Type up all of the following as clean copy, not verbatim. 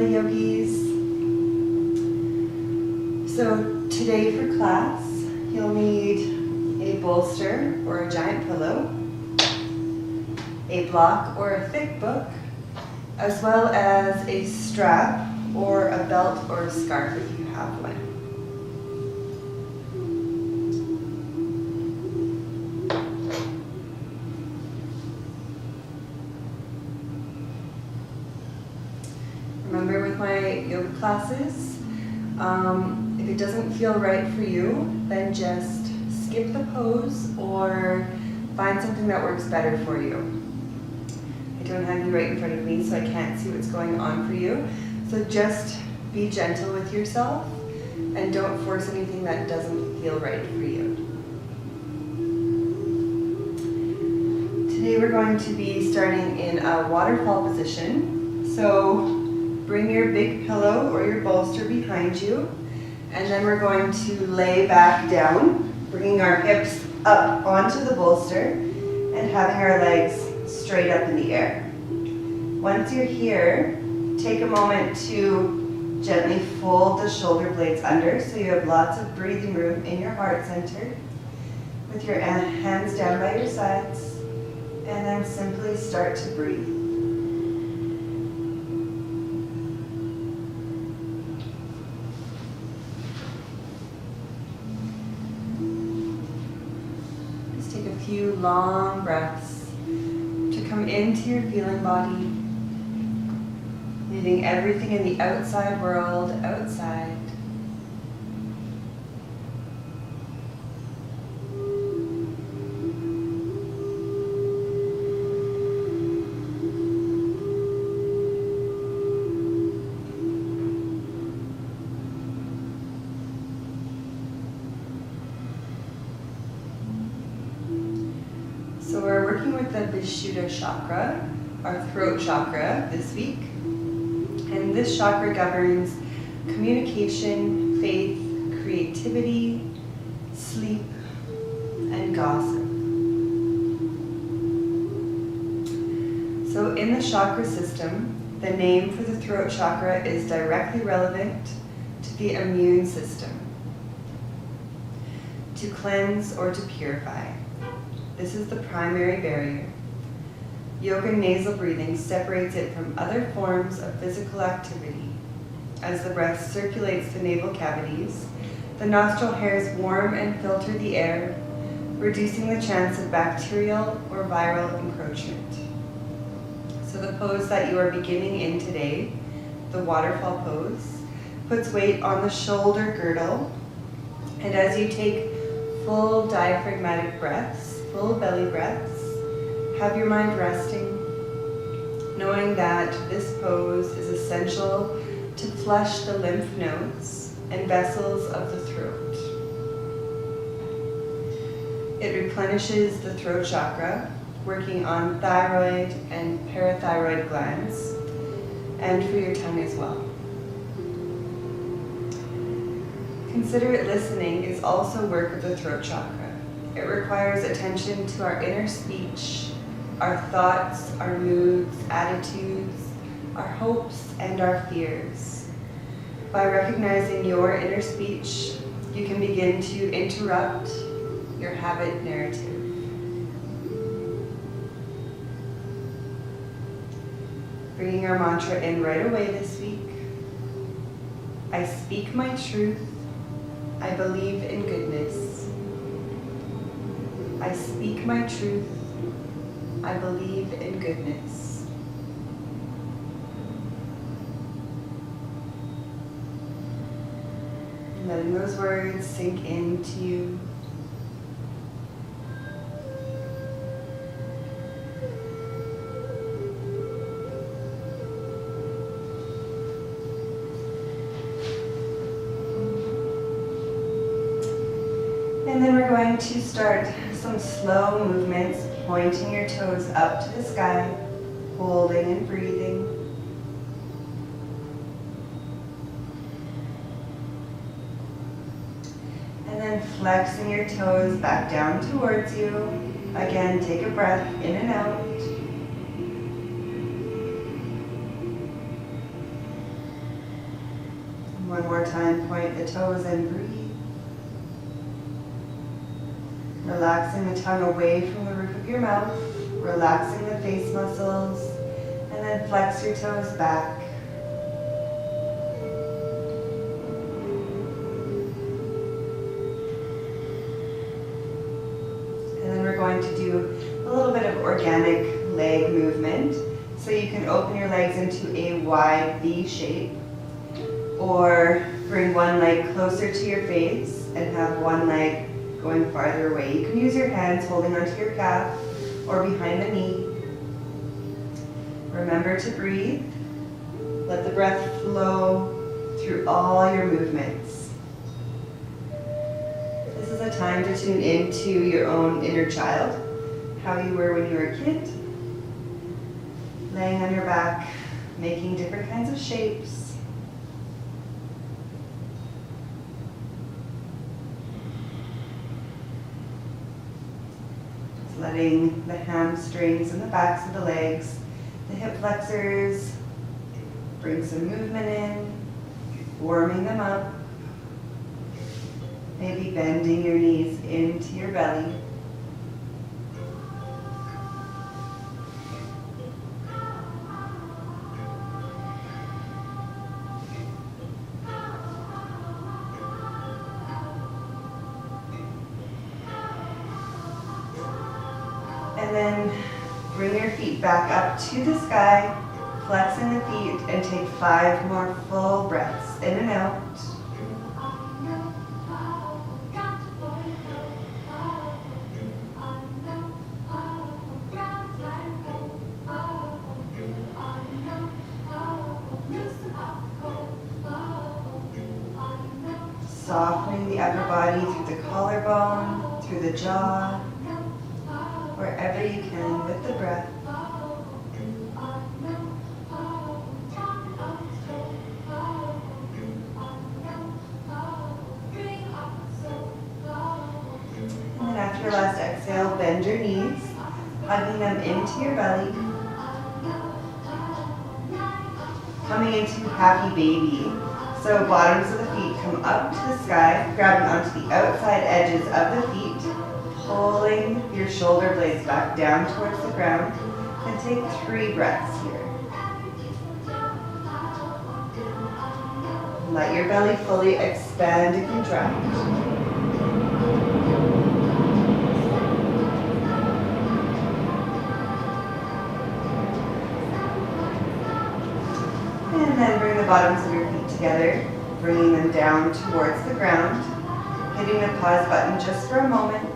Hello yogis. So today for class, you'll need a bolster or a giant pillow, a block or a thick book, as well as a strap or a belt or a scarf if you have one. Remember with my yoga classes, if it doesn't feel right for you, then just skip the pose or find something that works better for you. I don't have you right in front of me, so I can't see what's going on for you. So just be gentle with yourself and don't force anything that doesn't feel right for you. Today we're going to be starting in a waterfall position. So bring your big pillow or your bolster behind you, and then we're going to lay back down, bringing our hips up onto the bolster and having our legs straight up in the air. Once you're here, take a moment to gently fold the shoulder blades under so you have lots of breathing room in your heart center, with your hands down by your sides, and then simply start to breathe. Few long breaths to come into your feeling body, leaving everything in the outside world outside. So we're working with the Vishuddha chakra, our throat chakra this week. And this chakra governs communication, faith, creativity, sleep, and gossip. So in the chakra system, the name for the throat chakra is directly relevant to the immune system, to cleanse or to purify. This is the primary barrier. Yoga nasal breathing separates it from other forms of physical activity. As the breath circulates the nasal cavities, the nostril hairs warm and filter the air, reducing the chance of bacterial or viral encroachment. So the pose that you are beginning in today, the waterfall pose, puts weight on the shoulder girdle, and as you take full diaphragmatic breaths, full belly breaths, have your mind resting, knowing that this pose is essential to flush the lymph nodes and vessels of the throat. It replenishes the throat chakra, working on thyroid and parathyroid glands, and for your tongue as well. Considerate listening is also work of the throat chakra. It requires attention to our inner speech, our thoughts, our moods, attitudes, our hopes, and our fears. By recognizing your inner speech, you can begin to interrupt your habit narrative. Bringing our mantra in right away this week. I speak my truth. I believe in goodness. I speak my truth. I believe in goodness. Letting those words sink into you. And then we're going to start some slow movements, pointing your toes up to the sky, holding and breathing. And then flexing your toes back down towards you. Again, take a breath in and out. One more time, point the toes and breathe. Relaxing the tongue away from the roof of your mouth, relaxing the face muscles, and then flex your toes back. And then we're going to do a little bit of organic leg movement. So you can open your legs into a wide V shape, or bring one leg closer to your face and have one leg going farther away. You can use your hands holding onto your calf or behind the knee. Remember to breathe. Let the breath flow through all your movements. This is a time to tune into your own inner child, how you were when you were a kid, laying on your back, making different kinds of shapes. Letting the hamstrings and the backs of the legs, the hip flexors, bring some movement in, warming them up. Maybe bending your knees into your belly. And then bring your feet back up to the sky, flexing the feet, and take 5 more full breaths in and out. Softening the upper body through the collarbone, through the jaw, wherever you can with the breath. And then after your last exhale, bend your knees, hugging them into your belly. Coming into happy baby. So bottoms of the feet come up to the sky, grabbing onto the outside edges of the feet, pulling your shoulder blades back down towards the ground, and take 3 breaths here. Let your belly fully expand and contract. And then bring the bottoms of your feet together, bringing them down towards the ground, hitting the pause button just for a moment.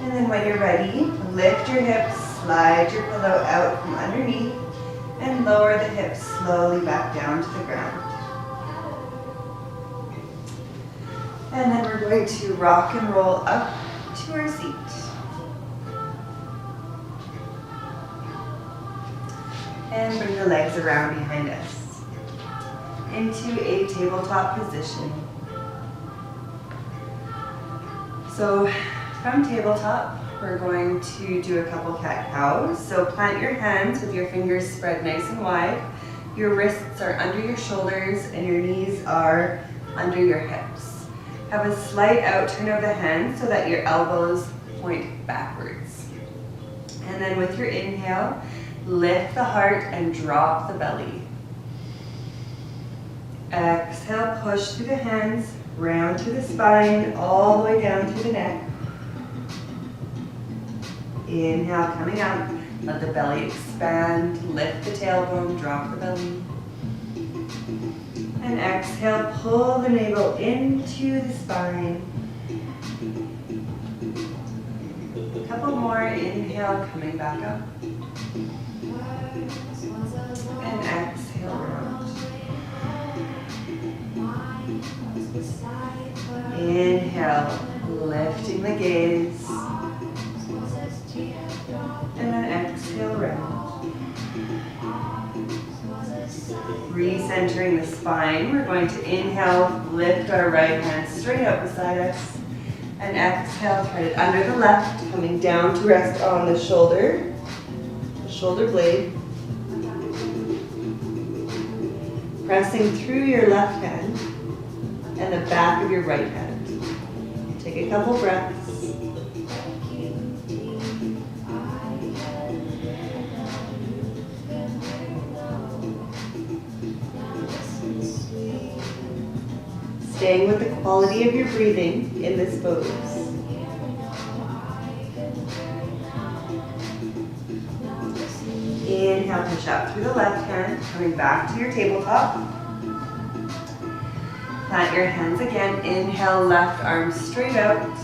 And then when you're ready, lift your hips, slide your pillow out from underneath, and lower the hips slowly back down to the ground. And then we're going to rock and roll up to our seat. And bring the legs around behind us into a tabletop position. So from tabletop, we're going to do a couple cat-cows. So plant your hands with your fingers spread nice and wide. Your wrists are under your shoulders and your knees are under your hips. Have a slight out turn of the hands so that your elbows point backwards. And then with your inhale, lift the heart and drop the belly. Exhale, push through the hands, round through the spine, all the way down through the neck. Inhale, coming up, let the belly expand, lift the tailbone, drop the belly. And exhale, pull the navel into the spine. A couple more, inhale, coming back up. And exhale, round. Inhale, lifting the gaze. And then exhale, round. Recentering the spine, we're going to inhale, lift our right hand straight up beside us. And exhale, thread it under the left, coming down to rest on the shoulder blade. Pressing through your left hand and the back of your right hand. Take a couple breaths. Staying with the quality of your breathing in this pose. Inhale, push up through the left hand, coming back to your tabletop. Plant your hands again. Inhale, left arm straight out.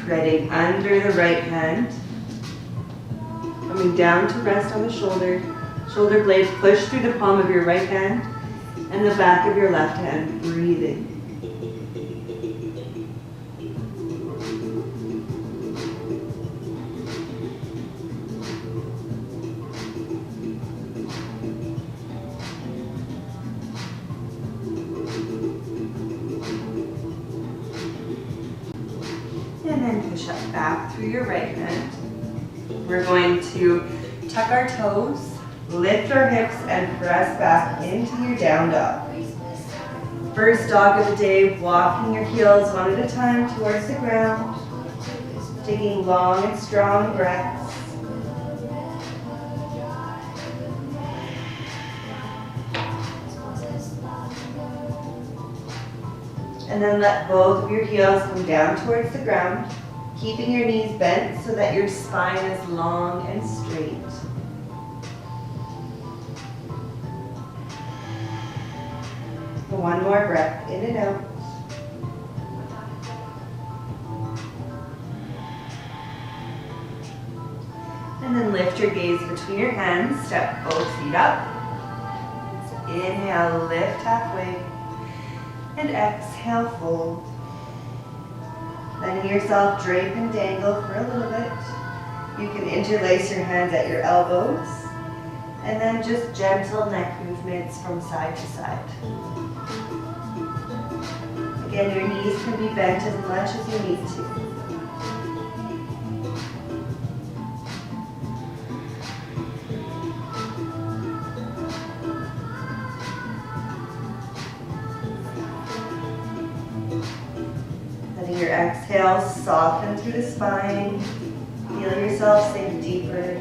Threading under the right hand. Coming down to rest on the shoulder. Shoulder blades push through the palm of your right hand and the back of your left hand. Breathing. And then push up back through your right hand. We're going to tuck our toes, lift our hips, and press back into your down dog. First dog of the day, walking your heels one at a time towards the ground. Taking long and strong breaths. And then let both of your heels come down towards the ground, keeping your knees bent so that your spine is long and straight. One more breath in and out. And then lift your gaze between your hands, step both feet up. Inhale, lift halfway. And exhale, fold. Letting yourself drape and dangle for a little bit. You can interlace your hands at your elbows. And then just gentle neck movements from side to side. Again, your knees can be bent as much as you need to. Letting your exhale soften through the spine. Feel yourself sink deeper.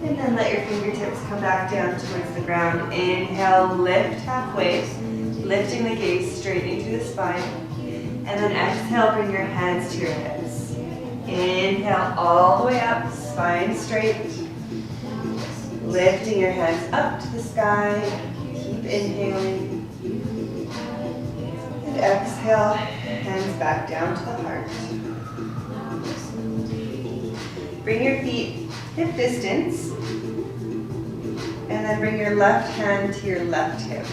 And then let your fingertips come back down towards the ground. Inhale, lift halfway, lifting the gaze straight into the spine. And then exhale, bring your hands to your hips. Inhale all the way up, spine straight. Lifting your hands up to the sky. Keep inhaling. And exhale, hands back down to the heart. Bring your feet hip distance. And then bring your left hand to your left hip.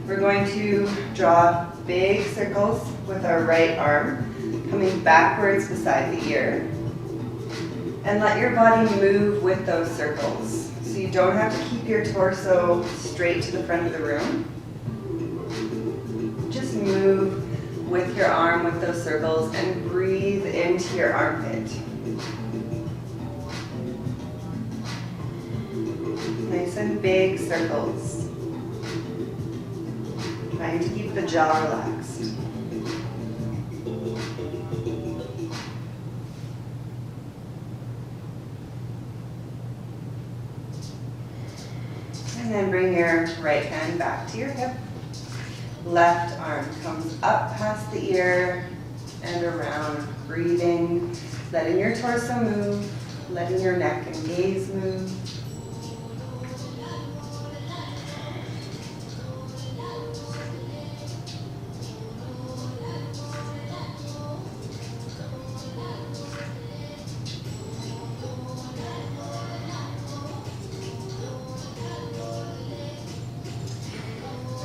We're going to draw big circles with our right arm, coming backwards beside the ear. And let your body move with those circles. So you don't have to keep your torso straight to the front of the room. Just move with your arm with those circles and breathe into your armpit. Nice and big circles. Trying to keep the jaw relaxed. And then bring your right hand back to your hip. Left arm comes up past the ear and around. Breathing, letting your torso move, letting your neck and gaze move.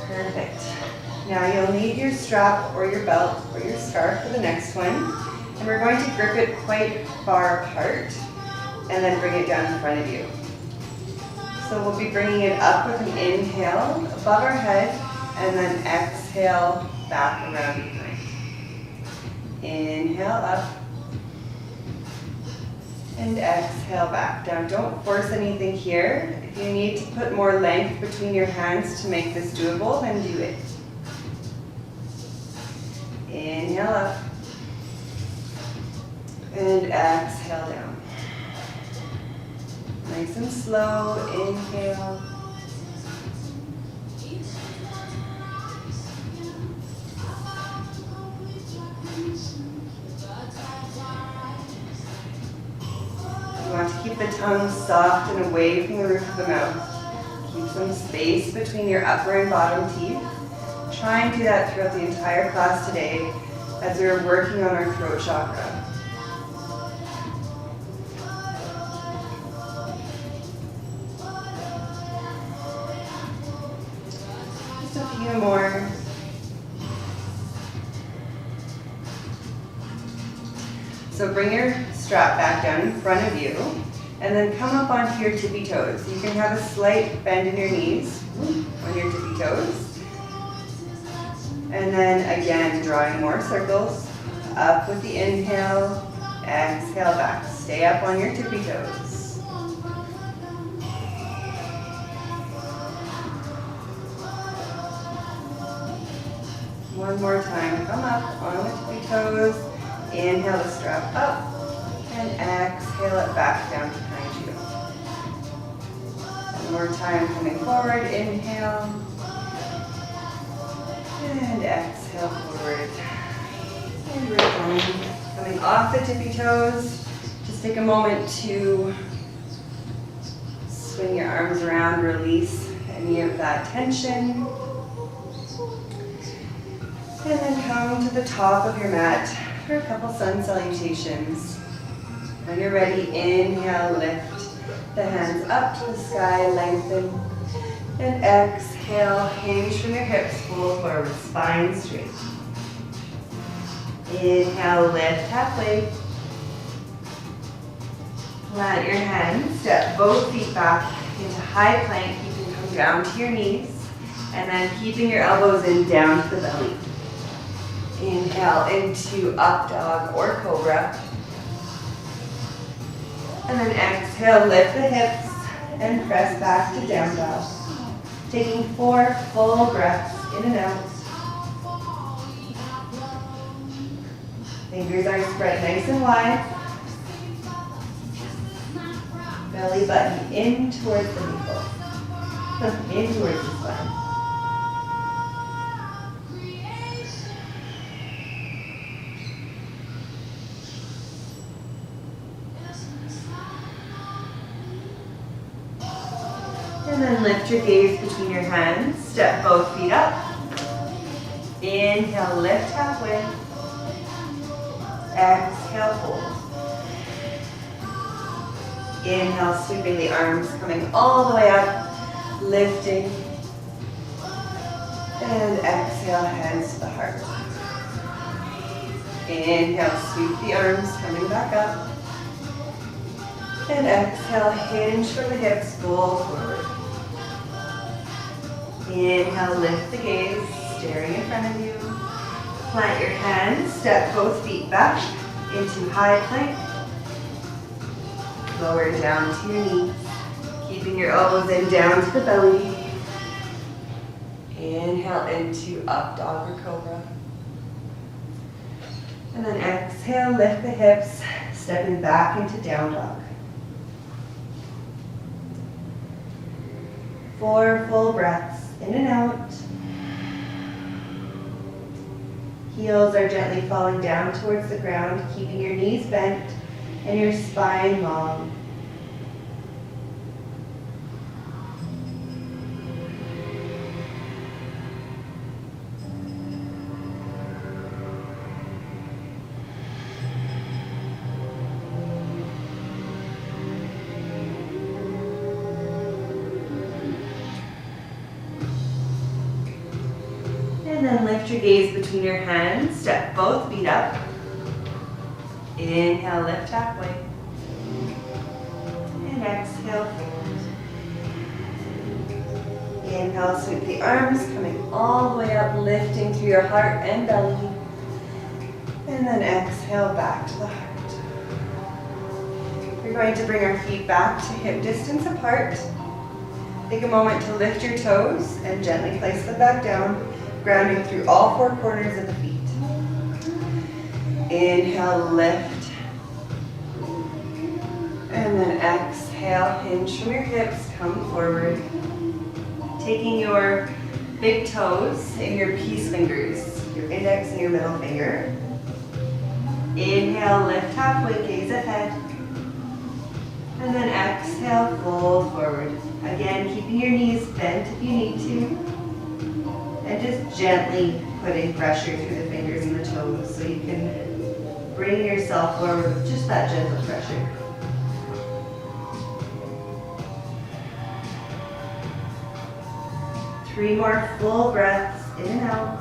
Perfect. Now you'll need your strap or your belt or your scarf for the next one. And we're going to grip it quite far apart. and then bring it down in front of you. So we'll be bringing it up with an inhale above our head, and then exhale back around behind. Inhale up, and exhale back down. Don't force anything here. If you need to put more length between your hands to make this doable, then do it. Inhale up, and exhale down. Nice and slow, inhale. You want to keep the tongue soft and away from the roof of the mouth. Keep some space between your upper and bottom teeth. Try and do that throughout the entire class today as we're working on our throat chakra. Just a few more. So bring your strap back down in front of you and then come up onto your tippy toes. You can have a slight bend in your knees on your tippy toes. And then again, drawing more circles. Up with the inhale, exhale back. Stay up on your tippy toes. One more time, come up on the tippy toes. Inhale the strap up, and exhale it back down behind you. One more time, coming forward, inhale, and exhale forward. And we're done. Coming off the tippy toes, just take a moment to swing your arms around, release any of that tension. And then come to the top of your mat for a couple sun salutations. When you're ready, inhale, lift the hands up to the sky, lengthen. And exhale, hinge from your hips, pull forward, spine straight. Inhale, lift halfway. Plant your hands, step both feet back into high plank. You can come down to your knees, and then keeping your elbows in down to the belly. Inhale into up dog or cobra. And then exhale, lift the hips and press back to down dog. Taking 4 full breaths in and out. Fingers are spread nice and wide. Belly button in towards the navel. In towards the spine. And then lift your gaze between your hands. Step both feet up. Inhale, lift halfway. Exhale, hold. Inhale, sweeping the arms, coming all the way up, lifting. And exhale, hands to the heart. Inhale, sweep the arms, coming back up. And exhale, hinge from the hips, fold forward. Inhale, lift the gaze, staring in front of you. Plant your hands, step both feet back into high plank. Lower down to your knees, keeping your elbows in down to the belly. Inhale into up dog or cobra. And then exhale, lift the hips, stepping back into down dog. 4 full breaths in and out. Heels are gently falling down towards the ground, keeping your knees bent and your spine long. And then lift your gaze between your hands, step both feet up. Inhale, lift halfway. And exhale, fold. Inhale, sweep the arms, coming all the way up, lifting through your heart and belly. And then exhale, back to the heart. We're going to bring our feet back to hip distance apart. Take a moment to lift your toes and gently place them back down, grounding through all four corners of the feet. Inhale, lift. And then exhale, hinge from your hips, come forward. Taking your big toes in your peace fingers, your index and your middle finger. Inhale, lift halfway, gaze ahead. And then exhale, fold forward. Again, keeping your knees bent if you need to. And just gently putting pressure through the fingers and the toes so you can bring yourself forward with just that gentle pressure. Three more full breaths in and out.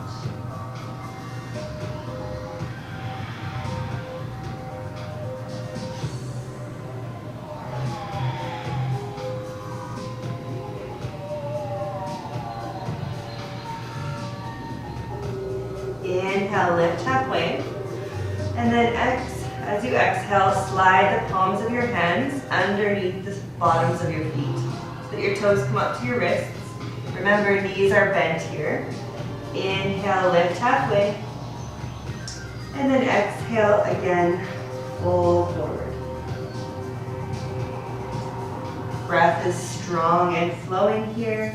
Inhale, lift halfway. And then as you exhale, slide the palms of your hands underneath the bottoms of your feet so that your toes come up to your wrists. Remember, knees are bent here. Inhale, lift halfway. And then exhale again, fold forward. Breath is strong and flowing here.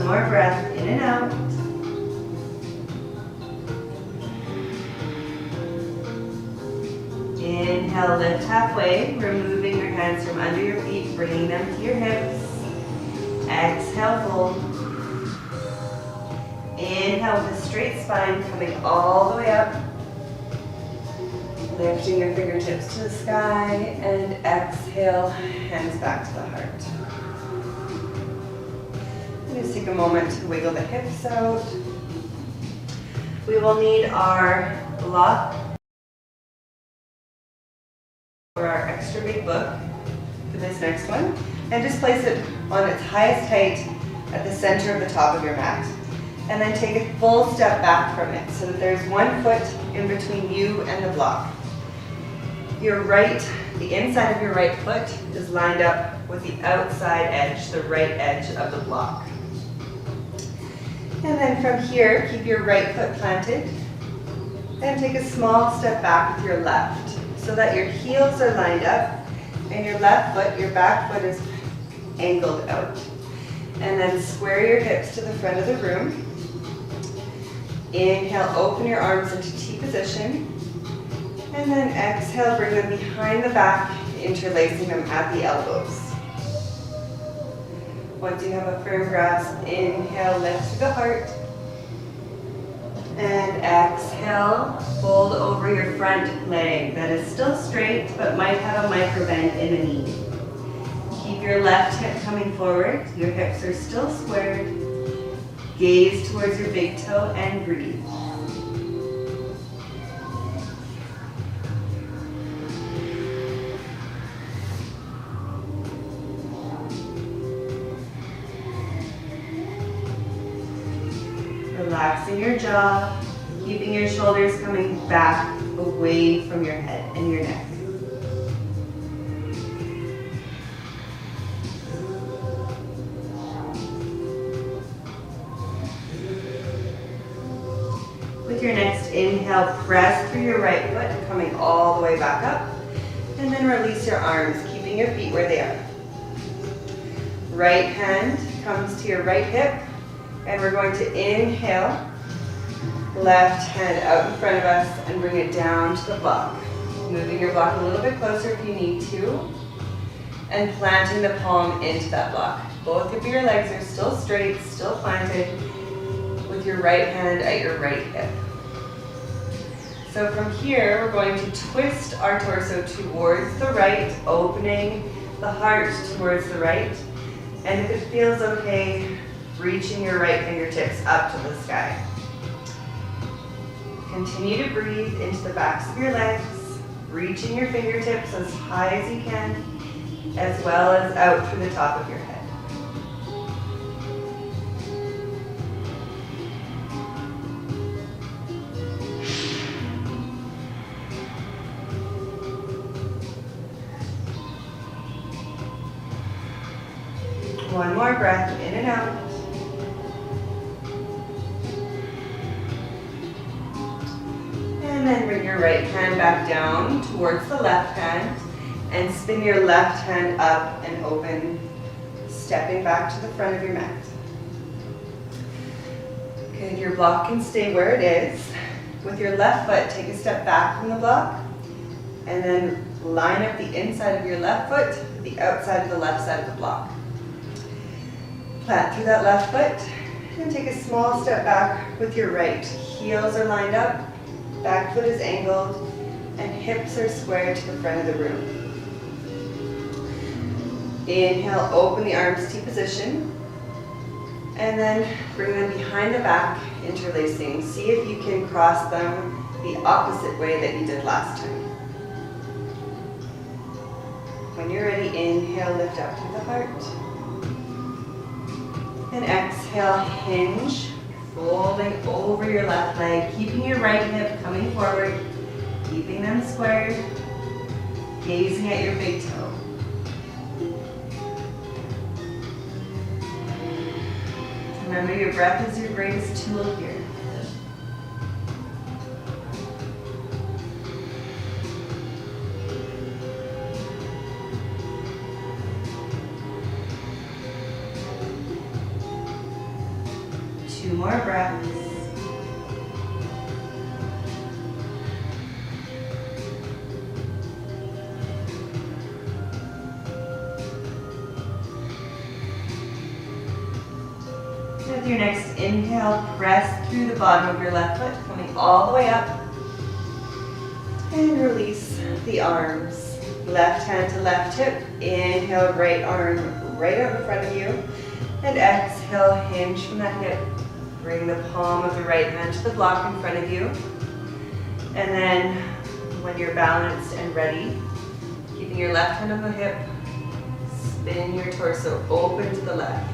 More breath in and out. Inhale, lift halfway, removing your hands from under your feet, bringing them to your hips. Exhale, fold. Inhale with a straight spine, coming all the way up. Lifting your fingertips to the sky, and exhale, hands back to the heart. Just take a moment to wiggle the hips out. We will need our block or our extra big book for this next one. And just place it on its highest height at the center of the top of your mat. And then take a full step back from it so that there's 1 foot in between you and the block. The inside of your right foot is lined up with the outside edge, the right edge of the block. And then from here, keep your right foot planted and take a small step back with your left so that your heels are lined up and your left foot, your back foot is angled out. And then square your hips to the front of the room. Inhale, open your arms into T position. And then exhale, bring them behind the back, interlacing them at the elbows. Once you have a firm grasp, inhale, lift to the heart. And exhale, fold over your front leg that is still straight but might have a micro bend in the knee. Keep your left hip coming forward. Your hips are still squared. Gaze towards your big toe and breathe. Relaxing your jaw, keeping your shoulders coming back away from your head and your neck. With your next inhale, press through your right foot, coming all the way back up, and then release your arms, keeping your feet where they are. Right hand comes to your right hip, and we're going to inhale, left hand out in front of us, and bring it down to the block. Moving your block a little bit closer if you need to, and planting the palm into that block. Both of your legs are still straight, still planted, with your right hand at your right hip. So from here, we're going to twist our torso towards the right, opening the heart towards the right. And if it feels okay, reaching your right fingertips up to the sky. Continue to breathe into the backs of your legs, reaching your fingertips as high as you can, as well as out through the top of your head. One more breath in and out. And then bring your right hand back down towards the left hand and spin your left hand up and open, stepping back to the front of your mat. Good, your block can stay where it is. With your left foot, take a step back from the block and then line up the inside of your left foot with the outside of the left side of the block. Plant through that left foot and take a small step back with your right. Heels are lined up, back foot is angled, and hips are squared to the front of the room. Inhale, open the arms to position, and then bring them behind the back, interlacing. See if you can cross them the opposite way that you did last time. When you're ready, inhale, lift up through the heart. And exhale, hinge, folding over your left leg, keeping your right hip coming forward, keeping them squared, gazing at your big toe. Remember, your breath is your greatest tool here. Two more breaths. With your next inhale, press through the bottom of your left foot, coming all the way up. And release the arms. Left hand to left hip. Inhale, right arm right out in front of you. And exhale, hinge from that hip. Bring the palm of the right hand to the block in front of you. And then when you're balanced and ready, keeping your left hand on the hip, spin your torso open to the left.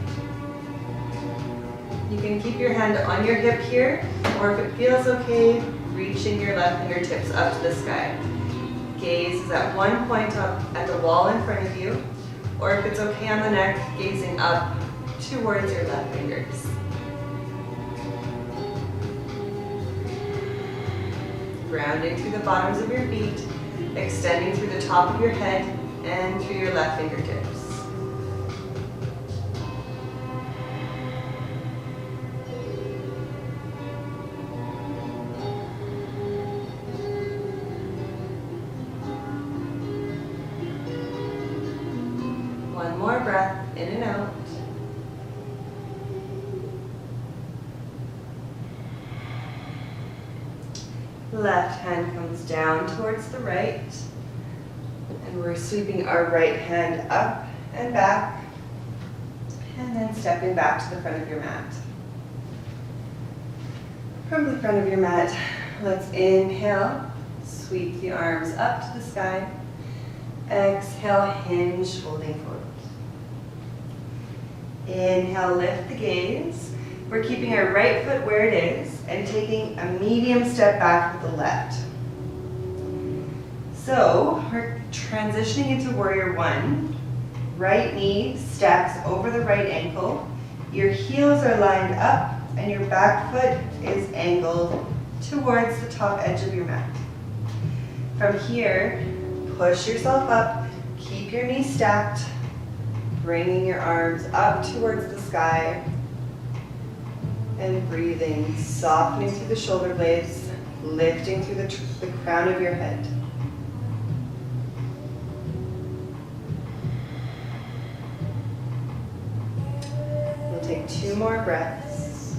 You can keep your hand on your hip here, or if it feels okay, reaching your left fingertips up to the sky. Gaze is at one point up at the wall in front of you, or if it's okay on the neck, gazing up towards your left fingers. Grounding through the bottoms of your feet, extending through the top of your head and through your left fingertips. One more breath in and out. Left hand comes down towards the right, and we're sweeping our right hand up and back, and then stepping back to the front of your mat. From the front of your mat, let's inhale, sweep the arms up to the sky. Exhale, hinge, folding forward. Inhale, lift the gaze. We're keeping our right foot where it is and taking a medium step back with the left. So we're transitioning into warrior one. Right knee stacks over the right ankle. Your heels are lined up and your back foot is angled towards the top edge of your mat. From here, push yourself up, keep your knees stacked, bringing your arms up towards the sky, and breathing, softening through the shoulder blades, lifting through the crown of your head. We'll take 2 more breaths.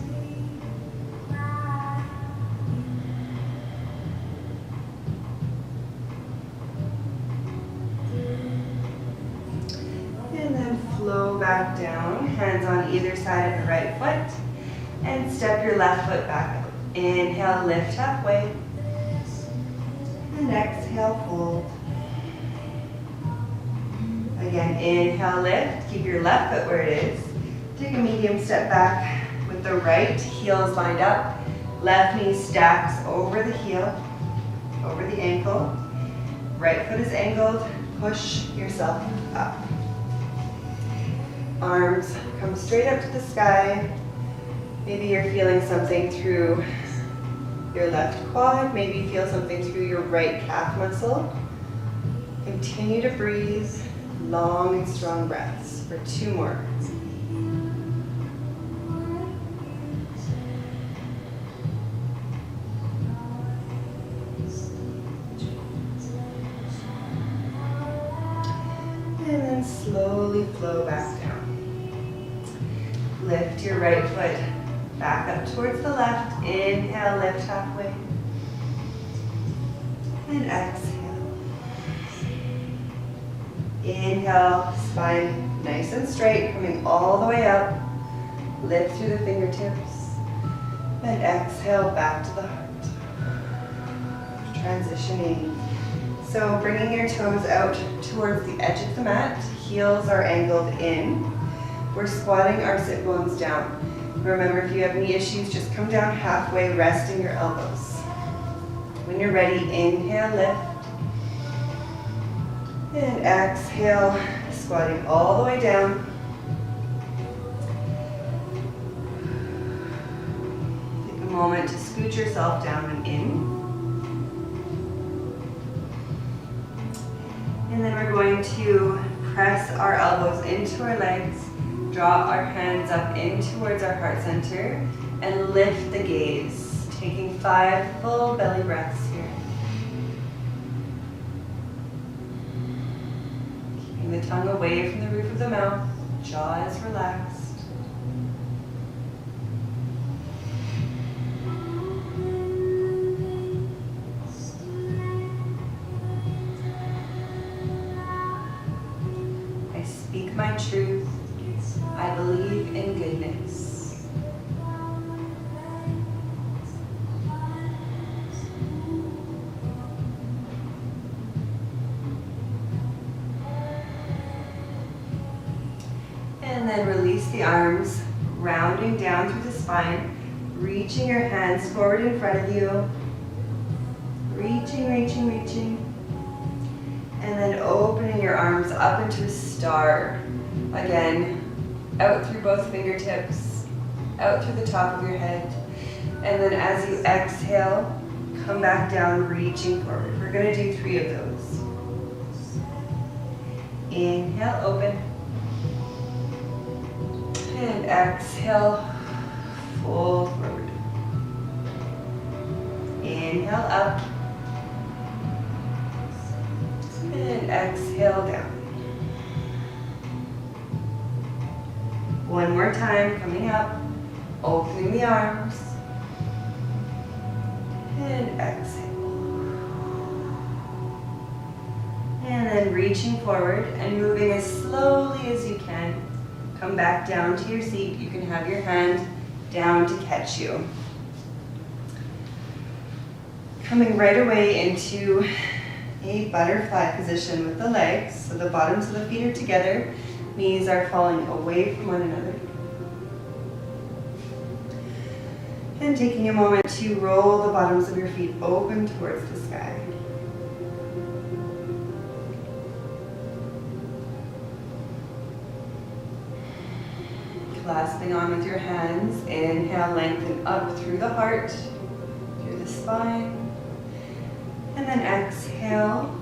back down, hands on either side of the right foot, and step your left foot back out. Inhale, lift halfway, and exhale, fold. Again, inhale, lift, keep your left foot where it is. Take a medium step back with the right, heels lined up, left knee stacks over the heel, over the ankle. Right foot is angled, push yourself up. Arms come straight up to the sky. Maybe you're feeling something through your left quad, maybe you feel something through your right calf muscle. Continue to breathe, long and strong breaths for 2 more. And then slowly flow back down. Lift your right foot back up towards the left. Inhale, lift halfway. And exhale. Inhale, spine nice and straight, coming all the way up. Lift through the fingertips. And exhale back to the heart. Transitioning. So bringing your toes out towards the edge of the mat. Heels are angled in. We're squatting our sit bones down. Remember, if you have knee issues, just come down halfway, resting your elbows. When you're ready, inhale, lift. And exhale, squatting all the way down. Take a moment to scoot yourself down and in. And then we're going to press our elbows into our legs. Draw our hands up in towards our heart center and lift the gaze, taking 5 full belly breaths here. Keeping the tongue away from the roof of the mouth, jaw is relaxed. I speak my truth. I believe in goodness. And then release the arms, rounding down through the spine, reaching your hands forward in front of you. Reaching, reaching, reaching. And then opening your arms up into a star. Again, out through both fingertips, out through the top of your head. And then as you exhale, come back down, reaching forward. We're going to do 3 of those. Inhale, open. And exhale, fold forward. Inhale, up. And exhale, down. One more time, coming up, opening the arms, and exhale. And then reaching forward and moving as slowly as you can. Come back down to your seat. You can have your hand down to catch you. Coming right away into a butterfly position with the legs. So the bottoms of the feet are together. Knees are falling away from one another. And taking a moment to roll the bottoms of your feet open towards the sky. Clasping on with your hands, inhale, lengthen up through the heart, through the spine. And then exhale,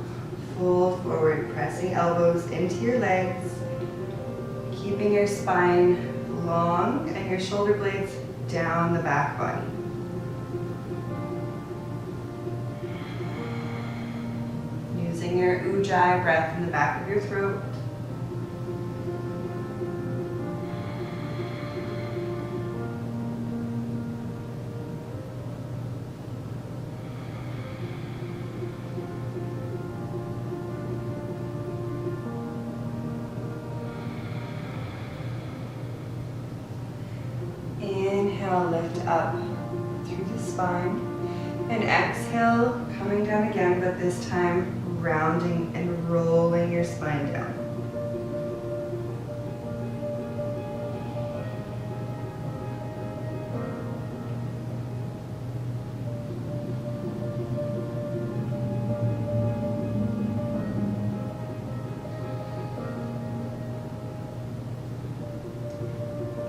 fold forward, pressing elbows into your legs. Keeping your spine long and your shoulder blades down the back body. Using your ujjayi breath in the back of your throat. Inhale, lift up through the spine. And exhale, coming down again, but this time rounding and rolling your spine down.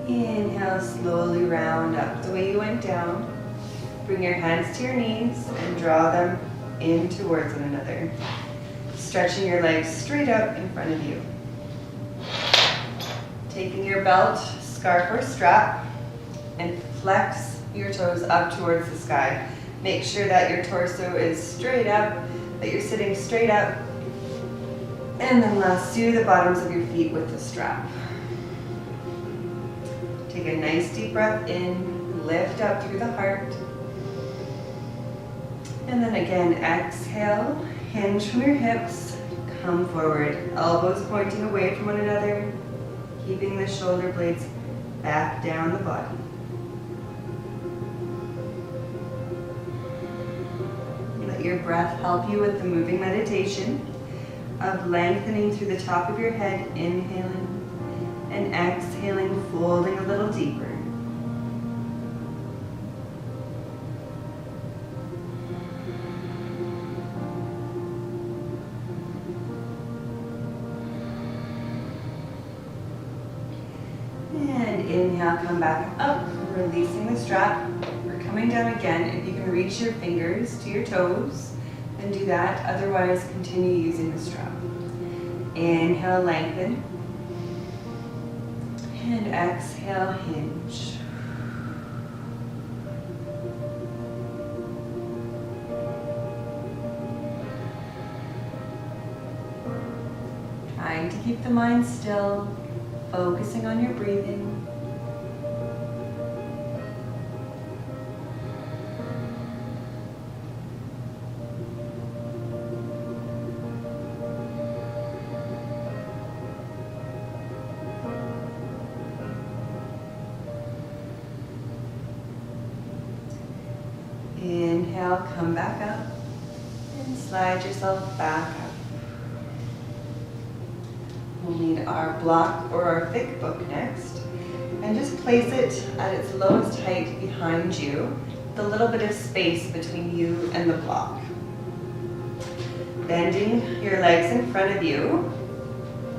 Inhale, slowly round up the way you went down. Bring your hands to your knees and draw them in towards one another. Stretching your legs straight up in front of you. Taking your belt, scarf, or strap and flex your toes up towards the sky. Make sure that your torso is straight up, that you're sitting straight up. And then lasso the bottoms of your feet with the strap. Take a nice deep breath in, lift up through the heart. And then again, exhale, hinge from your hips, come forward. Elbows pointing away from one another, keeping the shoulder blades back down the body. Let your breath help you with the moving meditation of lengthening through the top of your head, inhaling, and exhaling, folding a little deeper. And inhale, come back up, releasing the strap. We're coming down again. If you can reach your fingers to your toes, then do that. Otherwise, continue using the strap. Inhale, lengthen. And exhale, hinge. Trying to keep the mind still, focusing on your breathing. Inhale, come back up and slide yourself back up. We'll need our block or our thick book next, and just place it at its lowest height behind you, with a little bit of space between you and the block. Bending your legs in front of you,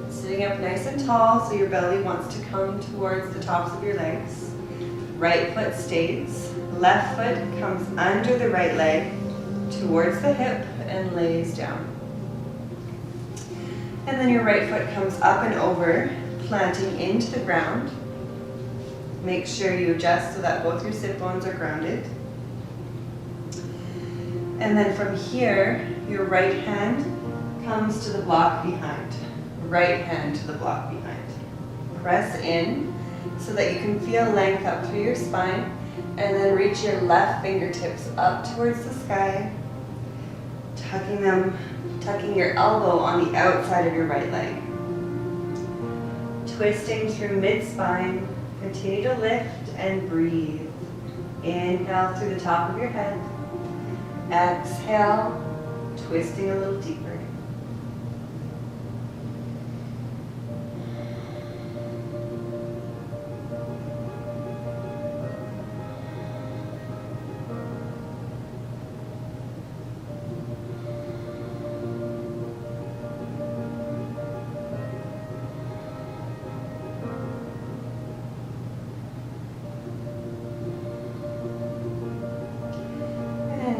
sitting up nice and tall so your belly wants to come towards the tops of your legs. Right foot stays. Left foot comes under the right leg towards the hip and lays down. And then your right foot comes up and over, planting into the ground. Make sure you adjust so that both your sit bones are grounded. And then from here, your right hand comes to the block behind. Right hand to the block behind. Press in so that you can feel length up through your spine. And then reach your left fingertips up towards the sky, tucking your elbow on the outside of your right leg. Twisting through mid-spine, continue to lift and breathe. Inhale through the top of your head. Exhale, twisting a little deeper.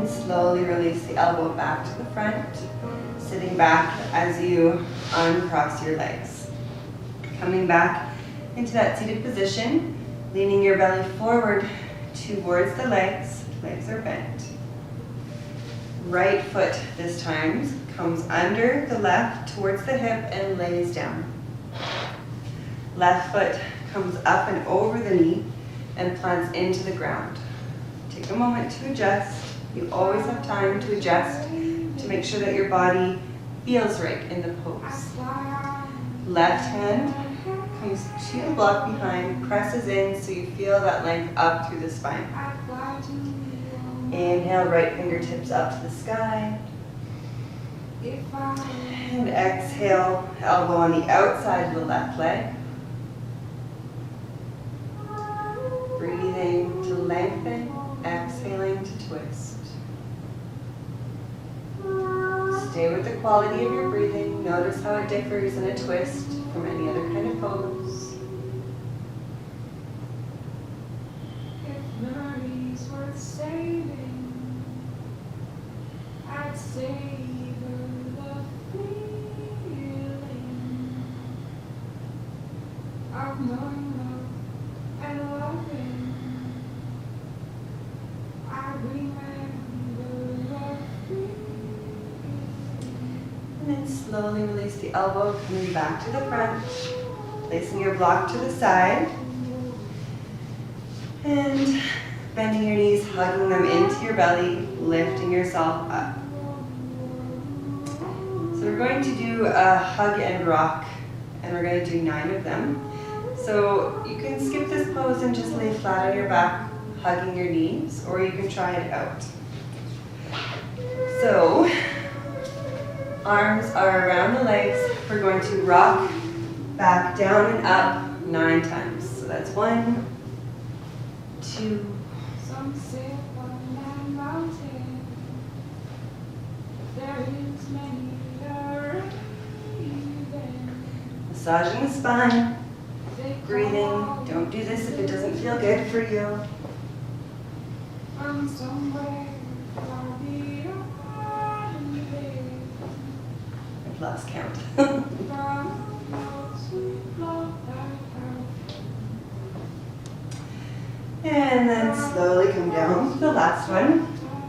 Slowly release the elbow back to the front, sitting back as you uncross your legs. Coming back into that seated position, leaning your belly forward towards the legs. Legs are bent. Right foot this time comes under the left towards the hip and lays down. Left foot comes up and over the knee and plants into the ground. Take a moment to adjust. You always have time to adjust to make sure that your body feels right in the pose. Left hand comes to the block behind, presses in so you feel that length up through the spine. Inhale, right fingertips up to the sky. And exhale, elbow on the outside of the left leg. Breathing to lengthen, exhaling to twist. Stay with the quality of your breathing. Notice how it differs in a twist from any other kind of pose. If memories worth saving, I'd savor the feeling of knowing love and loving. I remember the feeling. And then slowly release the elbow, coming back to the front, placing your block to the side, and bending your knees, hugging them into your belly, lifting yourself up. So we're going to do a hug and rock, and we're going to do 9 of them. So you can skip this pose and just lay flat on your back, hugging your knees, or you can try it out. So, arms are around the legs. We're going to rock back, down and up 9 times. So that's 1, 2, Some say on that mountain, there is many a raven. massaging the spine, breathing. Don't do this if it doesn't feel good for you. From somewhere far beyond there, I've lost count. from a sweet love And then slowly come down to the last one,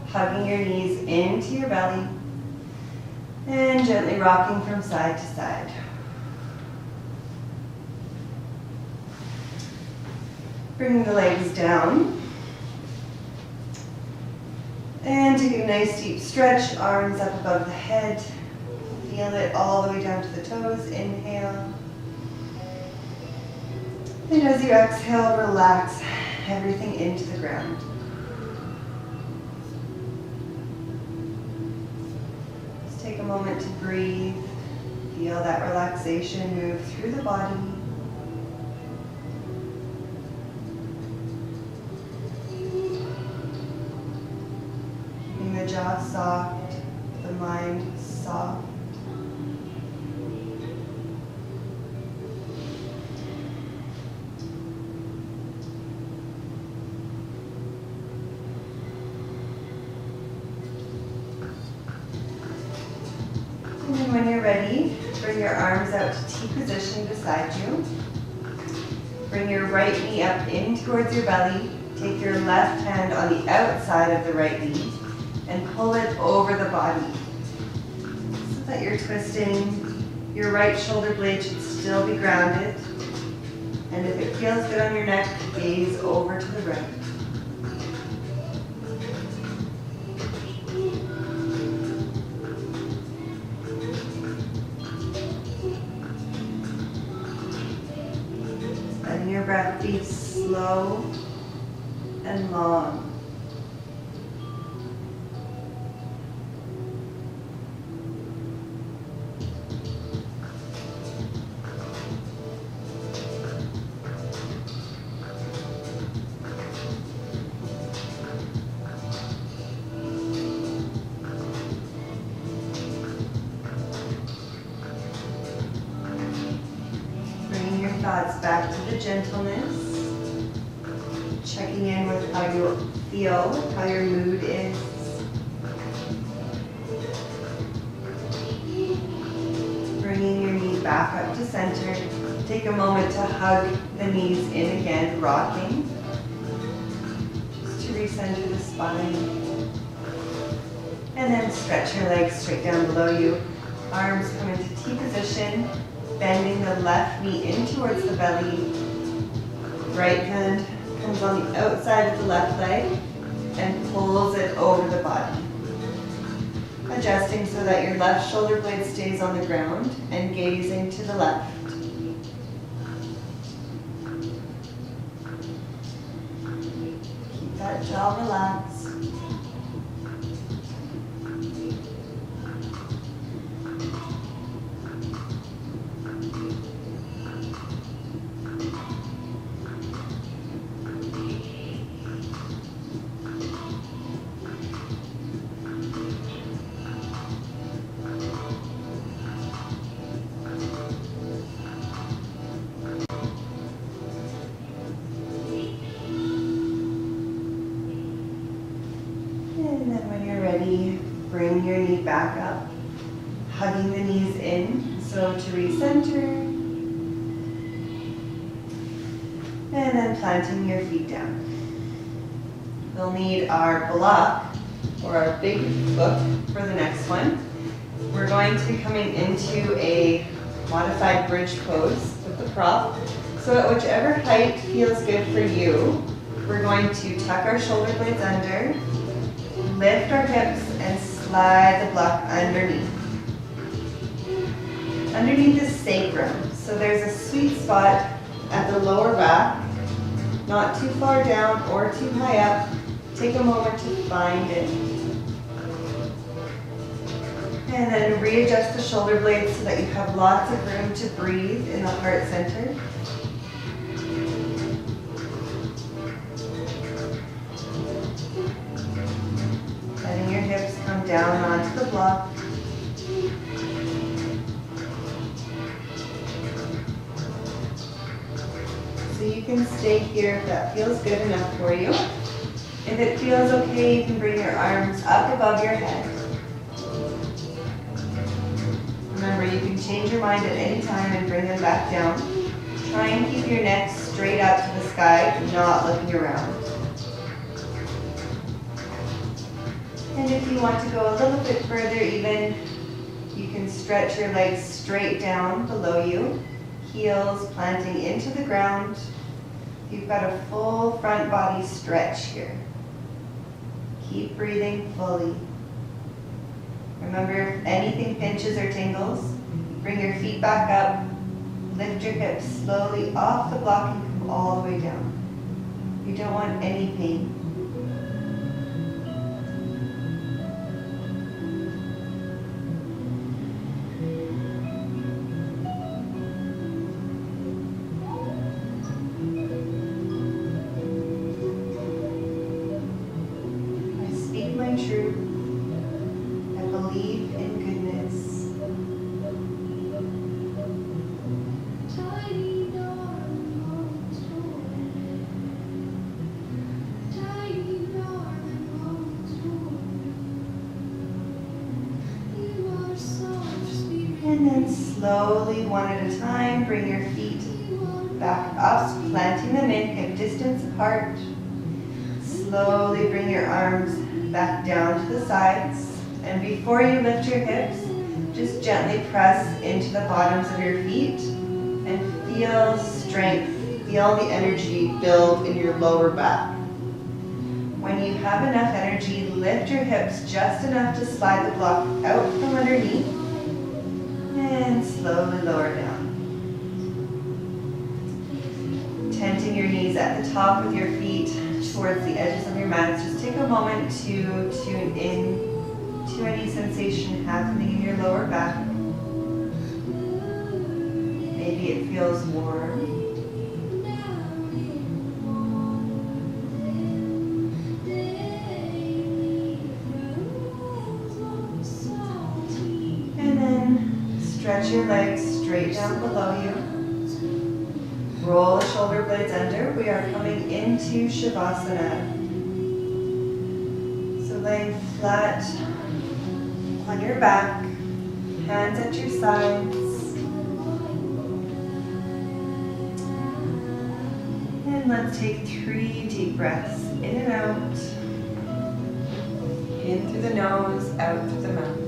hugging your knees into your belly and gently rocking from side to side. Bring the legs down and take a nice deep stretch, arms up above the head. Feel it all the way down to the toes. Inhale. And as you exhale, relax everything into the ground. Just take a moment to breathe. Feel that relaxation move through the body. Keeping the jaw soft, the mind soft. And when you're ready, bring your arms out to T position beside you. Bring your right knee up in towards your belly. Take your left hand on the outside of the right knee and pull it over the body so that you're twisting. Your right shoulder blade should still be grounded. And if it feels good on your neck, gaze over to the right. Letting your breath be slow and long. Bringing your thoughts back to the gentleness. Checking in with how you feel, how your mood is. Bringing your knee back up to center. Take a moment to hug the knees in again, rocking. Just to recenter the spine. And then stretch your legs straight down below you. Arms come into T position, bending the left knee in towards the belly. Right hand comes on the outside of the left leg and pulls it over the body. Adjusting so that your left shoulder blade stays on the ground and gazing to the left. that jaw relaxed. And then when you're ready, bring your knee back up, hugging the knees in, so to recenter. And then planting your feet down. We'll need our block, or our big book, for the next one. We're going to be coming into a modified bridge pose with the prop. So at whichever height feels good for you, we're going to tuck our shoulder blades under, lift our hips, and slide the block underneath. Underneath the sacrum. So there's a sweet spot at the lower back, not too far down or too high up. Take a moment to find it. And then readjust the shoulder blades so that you have lots of room to breathe in the heart center. Letting your hips come down onto the block. So you can stay here if that feels good enough for you. If it feels okay, you can bring your arms up above your head. Remember, you can change your mind at any time and bring them back down. Try and keep your neck straight up to the sky, not looking around. And if you want to go a little bit further even, you can stretch your legs straight down below you, heels planting into the ground. You've got a full front body stretch here. Keep breathing fully. Remember, if anything pinches or tingles, bring your feet back up, lift your hips slowly off the block and come all the way down. You don't want any pain. Truth. I believe in goodness. And then slowly, one at a time, bring your feet back up, planting them in hip distance apart. Slowly bring your arms back down to the sides, and before you lift your hips, just gently press into the bottoms of your feet and feel strength, feel the energy build in your lower back. When you have enough energy, lift your hips just enough to slide the block out from underneath and slowly lower down. Tenting your knees at the top with your feet towards the edges of your mats. Just take a moment to tune in to any sensation happening in your lower back. Maybe it feels warm. And then stretch your legs straight down below you. Roll the shoulder blades under. We are coming into Shavasana. So laying flat on your back, hands at your sides. And let's take 3 deep breaths in and out. In through the nose, out through the mouth.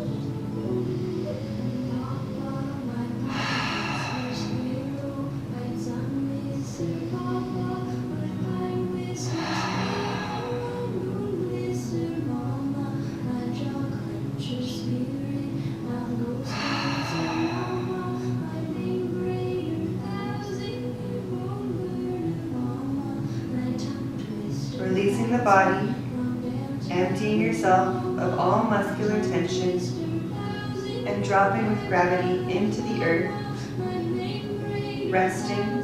Releasing Relaxing the body, emptying yourself of all muscular tension, and dropping with gravity into the earth, resting,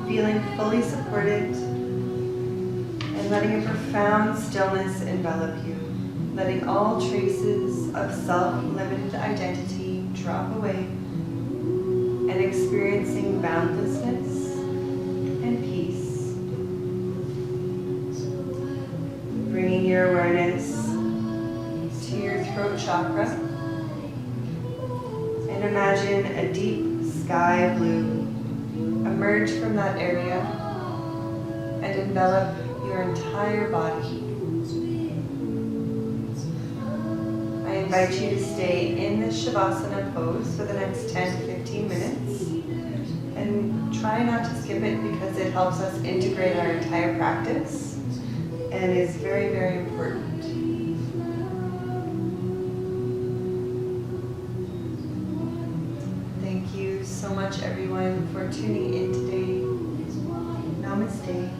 feeling fully supported, and letting a profound stillness envelop you, letting all traces of self-limited identity drop away, and experiencing boundlessness and peace. Bringing your awareness to your throat chakra, and imagine a deep sky blue emerge from that area and envelop your entire body. I invite you to stay in this Shavasana pose for the next 10 to 15 minutes and try not to skip it because it helps us integrate our entire practice and is very, very important. Thank you so much, everyone, for tuning in today. Namaste.